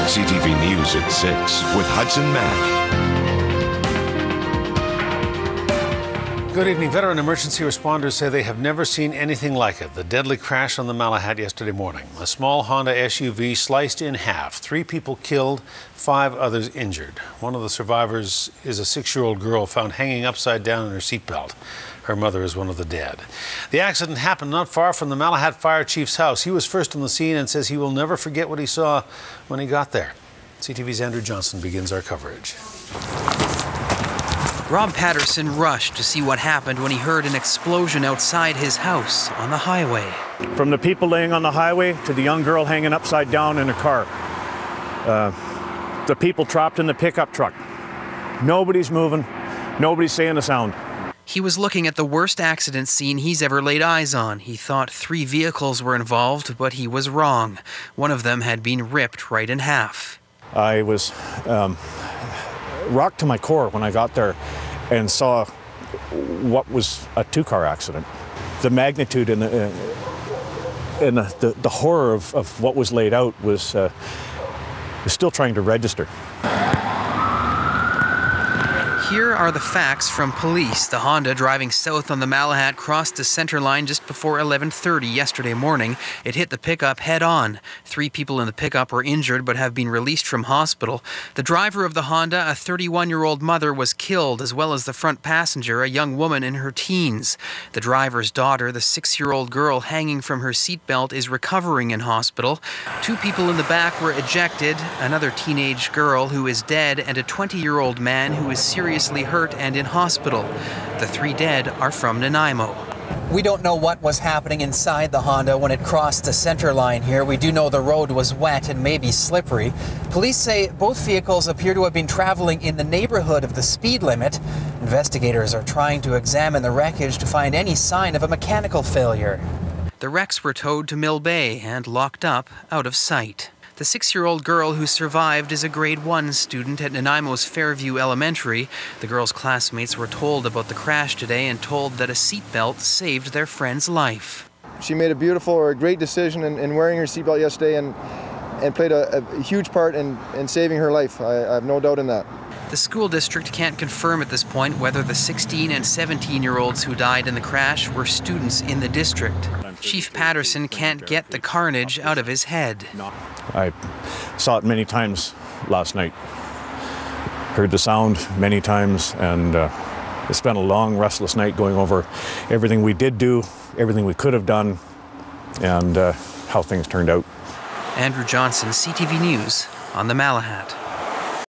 CTV News at 6 with Hudson Mack. Good evening. Veteran emergency responders say they have never seen anything like it. The deadly crash on the Malahat yesterday morning. A small Honda SUV sliced in half. 3 people killed, 5 others injured. One of the survivors is a 6-year-old girl found hanging upside down in her seatbelt. Her mother is one of the dead. The accident happened not far from the Malahat fire chief's house. He was first on the scene and says he will never forget what he saw when he got there. CTV's Andrew Johnson begins our coverage. Rob Patterson rushed to see what happened when he heard an explosion outside his house on the highway. From the people laying on the highway to the young girl hanging upside down in a car. The people trapped in the pickup truck. Nobody's moving. Nobody's saying a sound. He was looking at the worst accident scene he's ever laid eyes on. He thought 3 vehicles were involved, but he was wrong. One of them had been ripped right in half. I was rocked to my core when I got there and saw what was a 2-car accident. The magnitude and the horror of what was laid out was still trying to register. Here are the facts from police. The Honda driving south on the Malahat crossed the center line just before 11:30 yesterday morning. It hit the pickup head-on. 3 people in the pickup were injured but have been released from hospital. The driver of the Honda, a 31-year-old mother, was killed, as well as the front passenger, a young woman in her teens. The driver's daughter, the 6-year-old girl hanging from her seatbelt, is recovering in hospital. 2 people in the back were ejected, another teenage girl who is dead, and a 20-year-old man who is seriously hurt and in hospital. The 3 dead are from Nanaimo. We don't know what was happening inside the Honda when it crossed the center line here. We do know the road was wet and maybe slippery. Police say both vehicles appear to have been traveling in the neighborhood of the speed limit. Investigators are trying to examine the wreckage to find any sign of a mechanical failure. The wrecks were towed to Mill Bay and locked up out of sight. The 6-year-old girl who survived is a grade 1 student at Nanaimo's Fairview Elementary. The girl's classmates were told about the crash today and told that a seatbelt saved their friend's life. She made a beautiful or a great decision in wearing her seatbelt yesterday and played a huge part in saving her life. I have no doubt in that. The school district can't confirm at this point whether the 16 and 17-year-olds who died in the crash were students in the district. Chief Patterson can't get the carnage out of his head. I saw it many times last night, heard the sound many times, and I spent a long, restless night going over everything we did do, everything we could have done, and how things turned out. Andrew Johnson, CTV News on the Malahat.